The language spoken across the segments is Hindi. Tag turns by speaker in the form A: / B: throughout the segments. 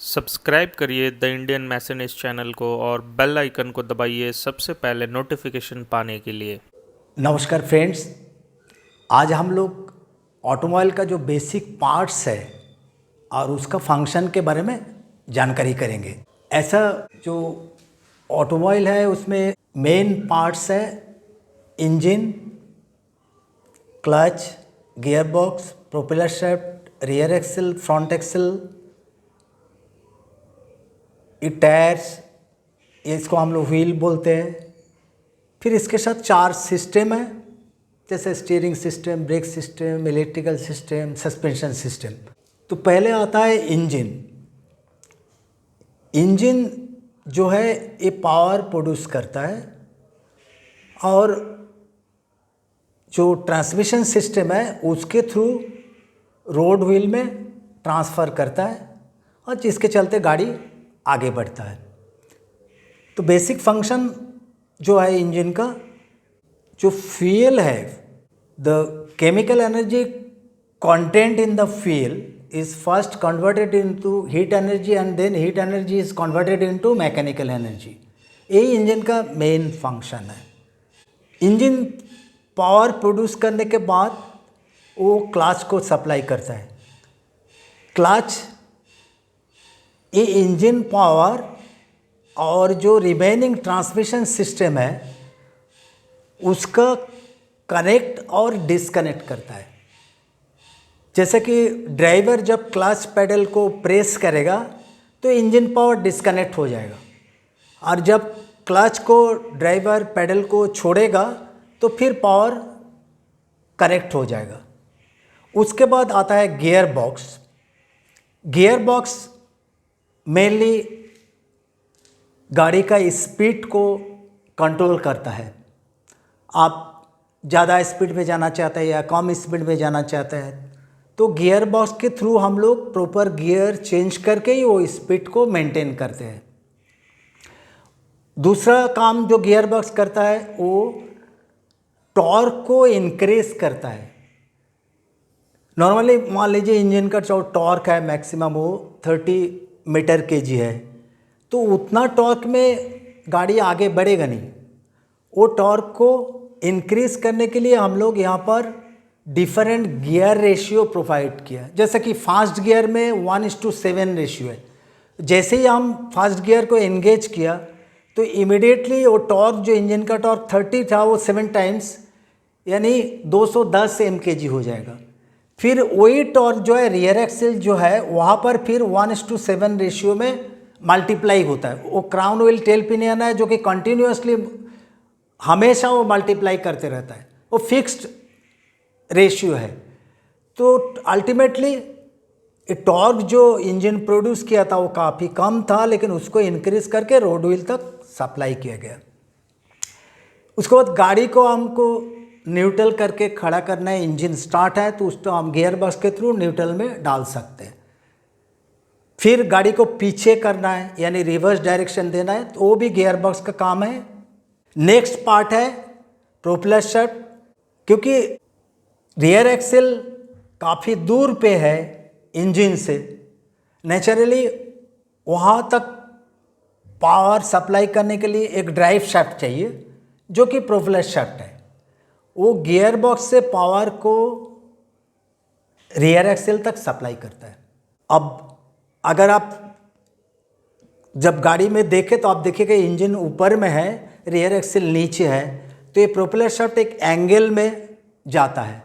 A: सब्सक्राइब करिए द इंडियन मैसेनिस्ट चैनल को और बेल आइकन को दबाइए सबसे पहले नोटिफिकेशन पाने के लिए।
B: नमस्कार फ्रेंड्स, आज हम लोग ऑटोमोबाइल का जो बेसिक पार्ट्स है और उसका फंक्शन के बारे में जानकारी करेंगे। ऐसा जो ऑटोमोबाइल है उसमें मेन पार्ट्स है engine, clutch, gear box, propeller shaft, rear axle, front axle, ये टायर्स, इसको हम लोग व्हील बोलते हैं। फिर इसके साथ 4 सिस्टम है, जैसे steering system, brake system, electrical system, suspension system. तो पहले आता है इंजन। इंजन जो है ये पावर प्रोड्यूस करता है और जो ट्रांसमिशन सिस्टम है उसके थ्रू रोड व्हील में ट्रांसफ़र करता है और जिसके चलते गाड़ी आगे बढ़ता है। तो बेसिक फंक्शन जो है इंजन का, जो फ्यूल है, the chemical energy content in the fuel is first converted into heat energy and then heat energy is converted into mechanical energy. यही इंजन का मेन फंक्शन है। इंजन पावर प्रोड्यूस करने के बाद वो क्लच को सप्लाई करता है। क्लच ये इंजन पावर और जो रिमेनिंग ट्रांसमिशन सिस्टम है उसका कनेक्ट और डिस्कनेक्ट करता है। जैसे कि ड्राइवर जब क्लच पेडल को प्रेस करेगा तो इंजन पावर डिस्कनेक्ट हो जाएगा, और जब क्लच को ड्राइवर पेडल को छोड़ेगा तो फिर पावर कनेक्ट हो जाएगा। उसके बाद आता है gear box. Gear box mainly गाड़ी का स्पीड को कंट्रोल करता है। आप ज़्यादा स्पीड में जाना चाहते हैं या कम स्पीड में जाना चाहते हैं तो गियर बॉक्स के थ्रू हम लोग प्रॉपर गियर चेंज करके ही वो स्पीड को मेंटेन करते हैं। दूसरा काम जो गियर बॉक्स करता है वो टॉर्क को इंक्रीज करता है। नॉर्मली मान लीजिए इंजन का जो टॉर्क है मैक्सिमम वो 30 मीटर केजी है, तो उतना टॉर्क में गाड़ी आगे बढ़ेगा नहीं। वो टॉर्क को इंक्रीज करने के लिए हम लोग यहाँ पर डिफरेंट गियर रेशियो प्रोवाइड किया। जैसे कि फास्ट गियर में 1:7 रेशियो है। जैसे ही हम फास्ट गियर को एंगेज किया तो इमिडिएटली वो टॉर्क, जो इंजन का टॉर्क 30 था, वो 7 टाइम्स यानी 210 mkg हो जाएगा। फिर वही टॉर्क जो है रियर एक्सल जो है वहाँ पर फिर 1:7 रेशियो में मल्टीप्लाई होता है। वो क्राउन व्हील टेल पिनियन है जो कि कंटिन्यूसली हमेशा वो मल्टीप्लाई करते रहता है, वो फिक्स्ड रेशियो है। तो अल्टीमेटली टॉर्क जो इंजन प्रोड्यूस किया था वो काफ़ी कम था, लेकिन उसको इंक्रीज करके रोड व्हील तक सप्लाई किया गया। उसके बाद गाड़ी को हमको न्यूट्रल करके खड़ा करना है। इंजन स्टार्ट है तो उसको हम गियर बॉक्स के थ्रू न्यूट्रल में डाल सकते हैं। फिर गाड़ी को पीछे करना है यानी रिवर्स डायरेक्शन देना है तो वो भी गियर बॉक्स का काम है। नेक्स्ट पार्ट है प्रोपेलर शाफ्ट। क्योंकि रियर एक्सल काफ़ी दूर पे है इंजन से, नेचुरली वहाँ तक पावर सप्लाई करने के लिए एक ड्राइव शाफ्ट चाहिए जो कि प्रोपेलर शाफ्ट है। वो गियर बॉक्स से पावर को रियर एक्सल तक सप्लाई करता है। अब अगर आप जब गाड़ी में देखें तो आप देखिएगा इंजन ऊपर में है, रियर एक्सल नीचे है, तो ये प्रोपेलर शाफ्ट एक एंगल में जाता है।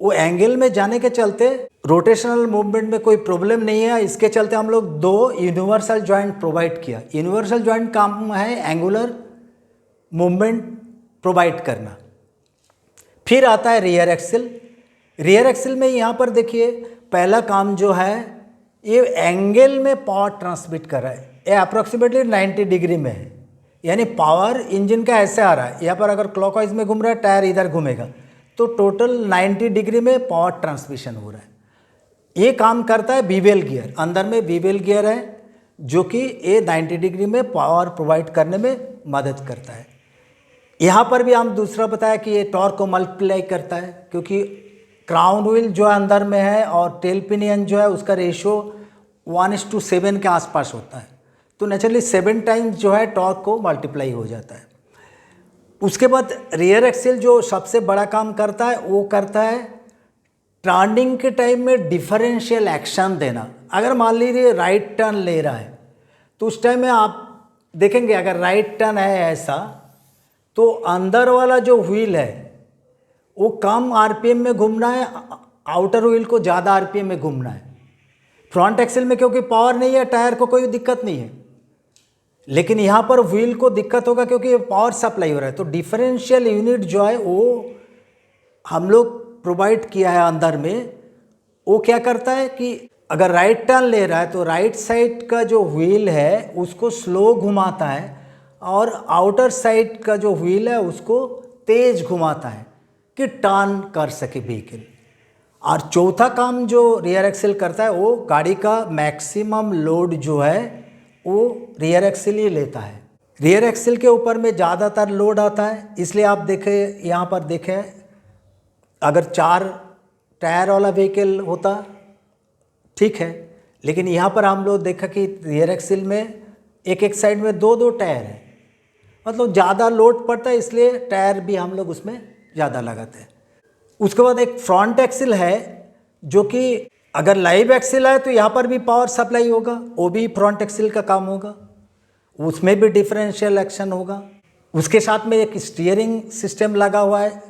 B: वो एंगल में जाने के चलते रोटेशनल मूवमेंट में कोई प्रॉब्लम नहीं है। इसके चलते हम लोग 2 यूनिवर्सल जॉइंट प्रोवाइड किया। यूनिवर्सल जॉइंट काम है एंगुलर मूवमेंट प्रोवाइड करना। फिर आता है रियर एक्सल। रियर एक्सल में यहाँ पर देखिए पहला काम जो है ये एंगल में पावर ट्रांसमिट कर रहा है। ये अप्रॉक्सीमेटली 90 डिग्री में है, यानी पावर इंजन का ऐसे आ रहा है। यहाँ पर अगर क्लॉकवाइज में घूम रहा है, टायर इधर घूमेगा तो टोटल 90 डिग्री में पावर ट्रांसमिशन हो रहा है। ये काम करता है बीवेल गियर। अंदर में बीवेल गियर है जो कि ये 90 डिग्री में पावर प्रोवाइड करने में मदद करता है। यहाँ पर भी हम दूसरा बताया कि ये टॉर्क को मल्टीप्लाई करता है, क्योंकि क्राउन व्हील जो अंदर में है और टेल पिनियन जो है उसका रेशियो 1:7 के आसपास होता है, तो नेचुरली 7 टाइम्स जो है टॉर्क को मल्टीप्लाई हो जाता है। उसके बाद रियर एक्सेल जो सबसे बड़ा काम करता है वो करता है टर्निंग के टाइम में डिफरेंशियल एक्शन देना। अगर मान लीजिए राइट टर्न ले रहा है तो उस टाइम में आप देखेंगे अगर राइट टर्न है ऐसा तो अंदर वाला जो व्हील है वो कम आरपीएम में घूमना है, आउटर व्हील को ज़्यादा आरपीएम में घूमना है। फ्रंट एक्सेल में क्योंकि पावर नहीं है टायर को कोई दिक्कत नहीं है, लेकिन यहाँ पर व्हील को दिक्कत होगा क्योंकि पावर सप्लाई हो रहा है। तो डिफरेंशियल यूनिट जो है वो हम लोग प्रोवाइड किया है अंदर में। वो क्या करता है कि अगर राइट टर्न ले रहा है तो राइट साइड का जो व्हील है उसको स्लो घुमाता है और आउटर साइड का जो व्हील है उसको तेज घुमाता है कि टर्न कर सके व्हीकल। और चौथा काम जो रियर एक्सेल करता है वो गाड़ी का मैक्सिमम लोड जो है वो रियर एक्सेल ही लेता है। रियर एक्सेल के ऊपर में ज़्यादातर लोड आता है, इसलिए आप देखें यहाँ पर देखें अगर 4 टायर वाला व्हीकल होता ठीक है, लेकिन यहाँ पर हम लोग देखा कि रियर एक्सेल में एक साइड में 2 टायर है, मतलब ज़्यादा लोड पड़ता है, इसलिए टायर भी हम लोग उसमें ज़्यादा लगाते हैं। उसके बाद एक फ्रंट एक्सेल है जो कि अगर लाइव एक्सेल है तो यहाँ पर भी पावर सप्लाई होगा, वो भी फ्रंट एक्सेल का काम होगा, उसमें भी डिफरेंशियल एक्शन होगा। उसके साथ में एक स्टीयरिंग सिस्टम लगा हुआ है।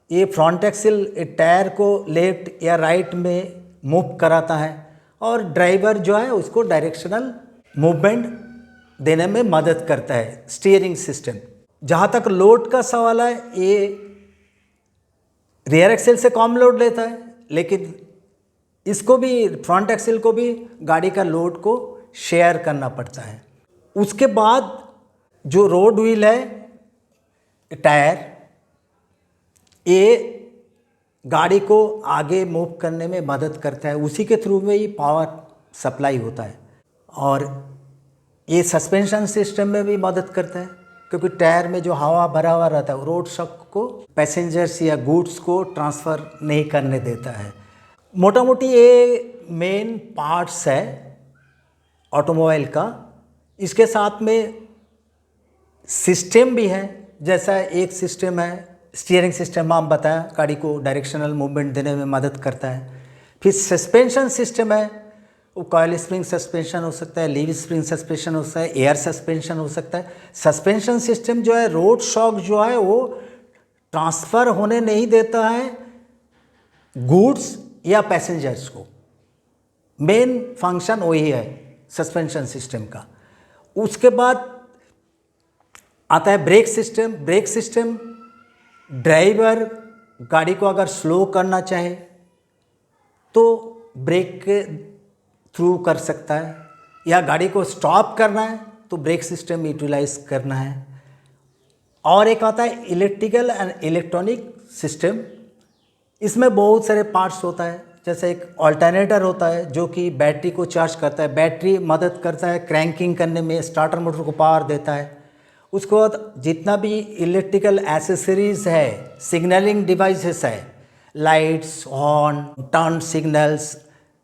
B: ये फ्रंट एक्सेल टायर को लेफ्ट या राइट में मूव कराता है और ड्राइवर जो है उसको डायरेक्शनल मूवमेंट देने में मदद करता है स्टीयरिंग सिस्टम। जहाँ तक लोड का सवाल है ये रियर एक्सेल से कम लोड लेता है, लेकिन इसको भी फ्रंट एक्सेल को भी गाड़ी का लोड को शेयर करना पड़ता है। उसके बाद जो रोड व्हील है टायर, ये गाड़ी को आगे मूव करने में मदद करता है, उसी के थ्रू में ही पावर सप्लाई होता है। और ये सस्पेंशन सिस्टम में भी मदद करता है क्योंकि टायर में जो हवा भरा हुआ रहता है रोड शॉक को पैसेंजर्स या गुड्स को ट्रांसफ़र नहीं करने देता है। मोटा मोटी ये मेन पार्ट्स है ऑटोमोबाइल का। इसके साथ में सिस्टम भी है, जैसा एक सिस्टम है स्टीयरिंग सिस्टम हम बताया, गाड़ी को डायरेक्शनल मूवमेंट देने में मदद करता है। फिर सस्पेंशन सिस्टम है, वो कॉइल स्प्रिंग सस्पेंशन हो सकता है, लीव स्प्रिंग सस्पेंशन हो सकता है, एयर सस्पेंशन हो सकता है। सस्पेंशन सिस्टम जो है रोड शॉक जो है वो ट्रांसफ़र होने नहीं देता है गुड्स या पैसेंजर्स को, मेन फंक्शन वही है सस्पेंशन सिस्टम का। उसके बाद आता है brake system. Brake system driver गाड़ी को अगर स्लो करना चाहे तो ब्रेक के थ्रू कर सकता है, या गाड़ी को स्टॉप करना है तो ब्रेक सिस्टम यूटिलाइज करना है। और एक आता है इलेक्ट्रिकल एंड इलेक्ट्रॉनिक सिस्टम। इसमें बहुत सारे पार्ट्स होता है, जैसे एक अल्टरनेटर होता है जो कि बैटरी को चार्ज करता है, बैटरी मदद करता है क्रैंकिंग करने में, स्टार्टर मोटर को पावर देता है। उसके बाद जितना भी इलेक्ट्रिकल एसेसरीज है, सिग्नलिंग डिवाइसेस है, लाइट्स, हॉर्न, टर्न सिग्नल्स,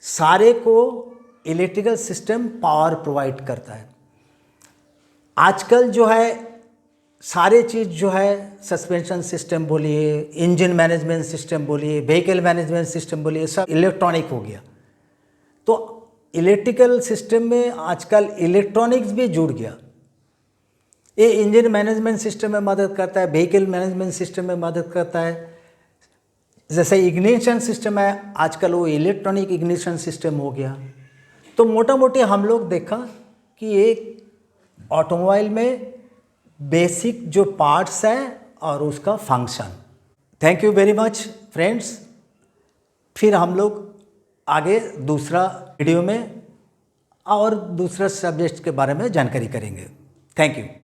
B: सारे को इलेक्ट्रिकल सिस्टम पावर प्रोवाइड करता है। आजकल जो है सारे चीज़ जो है सस्पेंशन सिस्टम बोलिए, इंजन मैनेजमेंट सिस्टम बोलिए, व्हीकल मैनेजमेंट सिस्टम बोलिए, सब इलेक्ट्रॉनिक हो गया। तो इलेक्ट्रिकल सिस्टम में आजकल इलेक्ट्रॉनिक्स भी जुड़ गया। ये इंजन मैनेजमेंट सिस्टम में मदद करता है, व्हीकल मैनेजमेंट सिस्टम में मदद करता है। जैसे इग्निशन सिस्टम है आजकल वो इलेक्ट्रॉनिक इग्निशन सिस्टम हो गया। तो मोटा मोटी हम लोग देखा कि एक ऑटोमोबाइल में बेसिक जो पार्ट्स हैं और उसका function. Thank you very much friends. फिर हम लोग आगे दूसरा वीडियो में और दूसरा सब्जेक्ट के बारे में जानकारी करेंगे। Thank you.